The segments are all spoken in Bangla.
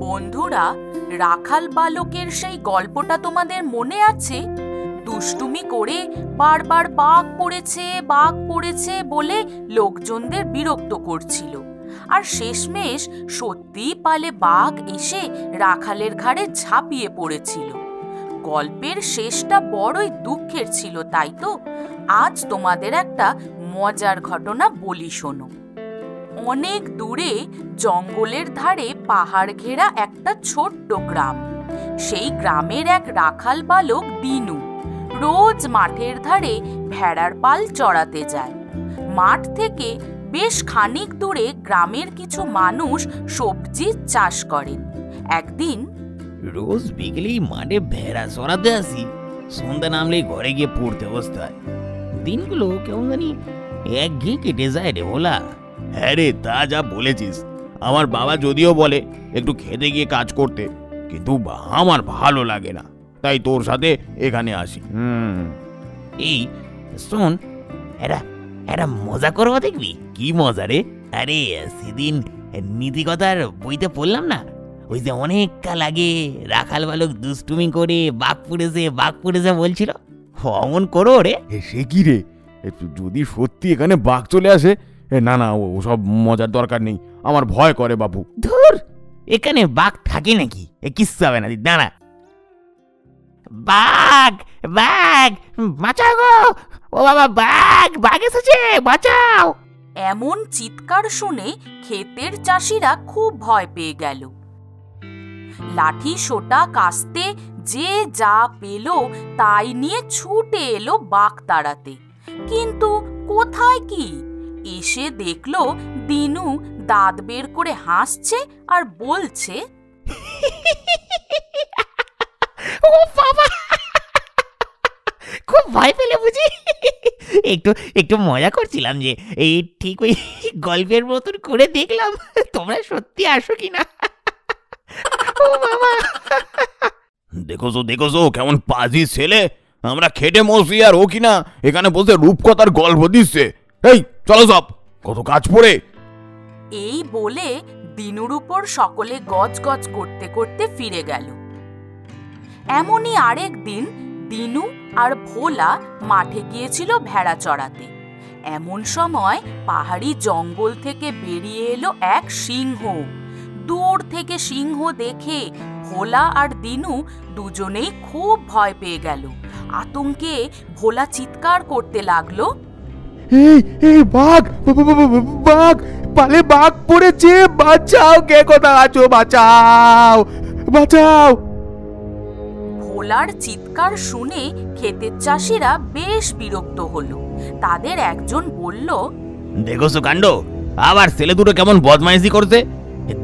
বন্ধুরা, রাখাল বালকের সেই গল্পটা তোমাদের মনে আছে? দুষ্টুমি করে বারবার বাঘ পড়েছে বলে লোকজনদের বিরক্ত করছিল, আর শেষমেশ সত্যিই পালে বাঘ এসে রাখালের ঘাড়ে ঝাঁপিয়ে পড়েছিল। গল্পের শেষটা বড়ই দুঃখের ছিল, তাই তো? আজ তোমাদের একটা মজার ঘটনা বলি, শোনো। অনেক দূরে জঙ্গলের ধারে পাহাড় ঘেরা একটা ছোট্ট গ্রাম। সেই গ্রামের এক রাখাল বালক দিনু রোজ মাঠের ধারে ভেড়ার পাল চড়াতে যায়। মাঠ থেকে বেশ খানিক দূরে গ্রামের কিছু মানুষ সবজি চাষ করেন। একদিন রোজ বিকেলেই মাঠে ভেড়া চড়াতে আসি, সন্ধ্যা নামলেই ঘরে গিয়ে পড়তে বসতে। দিনগুলো কেমন জানি একঘেয়ে কেটে যায় রে ভোলা। হ্যাঁ রে, তা যা বলেছিস। আমার বাবা যদিও বলে একটু খেতে গিয়ে কাজ করতে, কিন্তু আমার ভালো লাগে না, তাই তোর সাথে এখানে আসি। এই শোন, একটা মজা করবো, দেখবি? কি মজা রে? আরে সেদিন নীতিকথার বইতে পড়লাম না, ওই যে অনেক কাল আগে রাখাল বালক দুষ্টুমি করে বাঘ পুড়েছে বলছিল, অমন করো রে। সে কি রে? যদি সত্যি এখানে বাঘ চলে আসে? না না, ওসব মজার দরকার নেই, আমার ভয় করে বাবু। ধুর, এখানে বাঘ থাকে নাকি? কিচ্ছু হবে না, দাঁড়া। বাঘ বাঘ বাঁচাও গো, ও বাবা, বাঘ এসেছে, বাঁচাও। এমন চিৎকার শুনে ক্ষেতের চাষিরা খুব ভয় পেয়ে গেল। লাঠি সোটা কাস্তে যে যা পেল তাই নিয়ে ছুটে এলো বাঘ তাড়াতে। কিন্তু কোথায় কি? এসে দেখলো দিনু দাঁত বের করে হাসছে আর বলছে, ও বাবা, খুব ভয় পেলে বুঝি? একটু মজা করছিলাম যে, এই ঠিক ওই গল্পের মতন করে দেখলাম তোমরা সত্যি আসো কিনা। ও বাবা, দেখোছো কেমন পাজি ছেলে। আমরা খেটে মরছি আর ও কিনা এখানে বসে রূপকথার গল্প দিচ্ছে। এই চলো সব, কত কাজ পড়ে। এই বলে দিনুর উপর সকলে গজ গজ করতে করতে ফিরে গেল। এমনই আরেক দিন দিনু আর ভোলা মাঠে গিয়েছিল ভেড়া চড়াতে। এমন সময় পাহাড়ি জঙ্গল থেকে বেরিয়ে এলো এক সিংহ। দূর থেকে সিংহ দেখে ভোলা আর দিনু দুজনেই খুব ভয় পেয়ে গেল। আতঙ্কে ভোলা চিৎকার করতে লাগলো, এই বাঘ, পালে বাঘ পড়েছে, বাঁচাও, কে কোথায় আছো, বাঁচাও। ভোলার চিৎকার শুনে ক্ষেতের চাষিরা বেশ বিরক্ত হলো। তাদের একজন বলল, দেখোছো কাণ্ড, আবার ছেলে দুটো কেমন বদমাইশি করছে।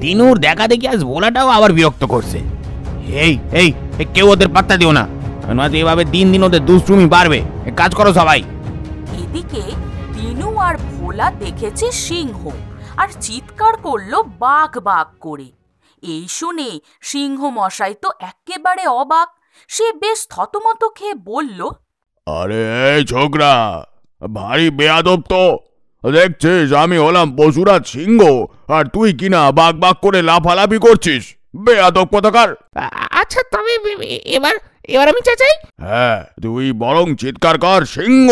দিনুর দেখা দেখি আজ ভোলাটাও আবার বিরক্ত করছে। এই কেউ ওদের পাত্তা দিও না, নয়তো এভাবে দিন ওদের দুষ্টুমি বাড়বে। কাজ করো সবাই। এদিকে দিনু আর ভোলা দেখেছে সিংহ আর চিৎকার করলো বাঘ করে। এই শুনে সিংহ মশাই তো একেবারে অবাক। সে বেশ থতমত খেয়ে বলল, আরে এই ছোকরা, ভারী বেয়াদব তো। দেখছিস আমি হলাম পশুরাজ সিংহ, আর তুই কিনা বাঘ করে লাফালাফি করছিস, বেয়াদব কোথাকার। আচ্ছা, তবে এবার আমি চাচাই। হ্যাঁ, তুই বরং চিৎকার কর, সিংহ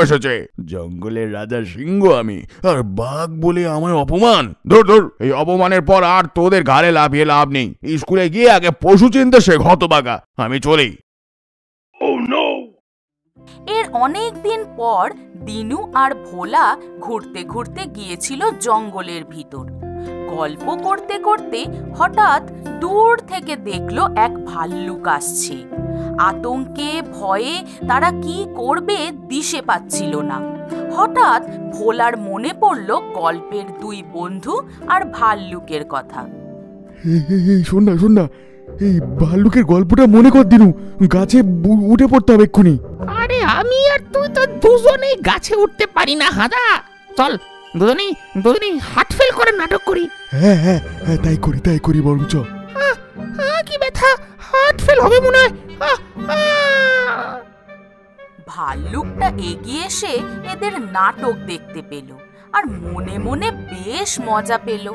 এসেছে। জঙ্গলের রাজা সিংহ আমি, আর বাঘ বলে আমার অপমান। ধর, এই অপমানের পর আর তোদের ঘাড়ে লাফিয়ে লাভ নেই। স্কুলে গিয়ে আগে পশু চিনতে শেখ, হতভাগা। আমি চলি। এর অনেক দিন পর দিনু আর ভোলা ঘুরতে ঘুরতে গিয়েছিল জঙ্গলের ভিতর। গল্প করতে করতে হঠাৎ দূর থেকে দেখলো এক ভাল্লুক আসছে। আতঙ্কে ভয়ে তারা কি করবে দিশে পাচ্ছিল না। হঠাৎ ভোলার মনে পড়ল গল্পের দুই বন্ধু আর ভাল্লুকের কথা। শোন না, এই ভাল্লুকের গল্পটা মনে কর দিনু, গাছে উঠে পড়তে হবে এক্ষুনি। আরে আমি আর তুই তো দুজনেই গাছে উঠতে পারি না হাদা। চল দুজনেই হার্ট ফেল করে নাটক করি। হ্যাঁ, তাই করি বরং। চ। কি ব্যথা, হার্ট ফেল হবে মনে হয়। ভাল্লুকটা এগিয়ে এসে এদের নাটক দেখতে পেল আর মনে মনে বেশ মজা পেল।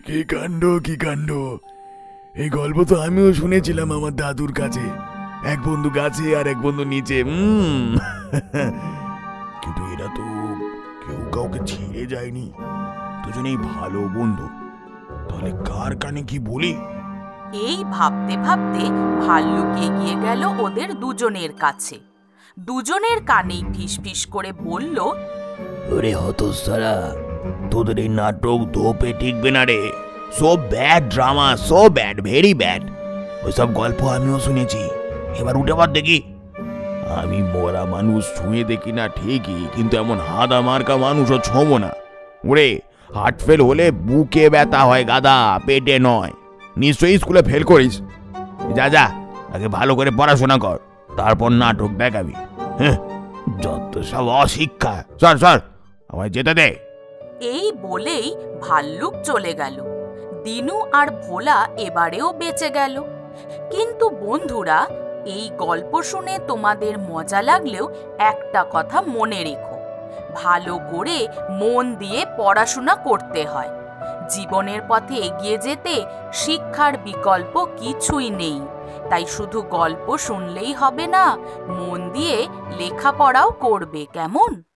কি কাণ্ড, কি কাণ্ড! এই গল্প তো আমিও শুনেছিলাম আমার দাদুর কাছে। এক বন্ধু গাছে আর এক বন্ধু নিচে। কিন্তু এরা তো কেউ কাউকে ছেড়ে যায়নি, দুজনেই ভালো বন্ধু। তাহলে কার কানে কি বলি? এই ভাবতে ভাবতে ভাল্লুক এগিয়ে গেল ওদের দুজনের কাছে। দুজনের কানেই ফিসফিস করে বলল, ওরে হতচ্ছাড়া, তোদের এই নাটক ধোপে টিকবে না রে। So bad drama, so bad, very bad. ওইসব গল্প আমিও শুনেছি। এবার উঠে পড় দেখি। আমি মরা মানুষ ছুঁয়ে দেখি না ঠিকই, কিন্তু এমন হাদা মার্কা মানুষও ছোঁবো না। ওরে, হার্ট ফেল হলে বুকে ব্যথা হয় গাদা, পেটে নয়। নিশ্চয়ই স্কুলে ফেল করিস। যা যা, আগে ভালো করে পড়াশোনা কর, তারপর নাটক দেখাবি। হ্যাঁ, যত সব অশিক্ষা। স্যার স্যার, আমায় যেতে দে। এই বলেই ভাল্লুক চলে গেল। দিনু আর ভোলা এবারেও বেঁচে গেল। কিন্তু বন্ধুরা, এই গল্প শুনে তোমাদের মজা লাগলেও একটা কথা মনে রেখো, ভালো করে মন দিয়ে পড়াশোনা করতে হয়। জীবনের পথে এগিয়ে যেতে শিক্ষার বিকল্প কিছুই নেই। তাই শুধু গল্প শুনলেই হবে না, মন দিয়ে লেখাপড়াও করবে, কেমন?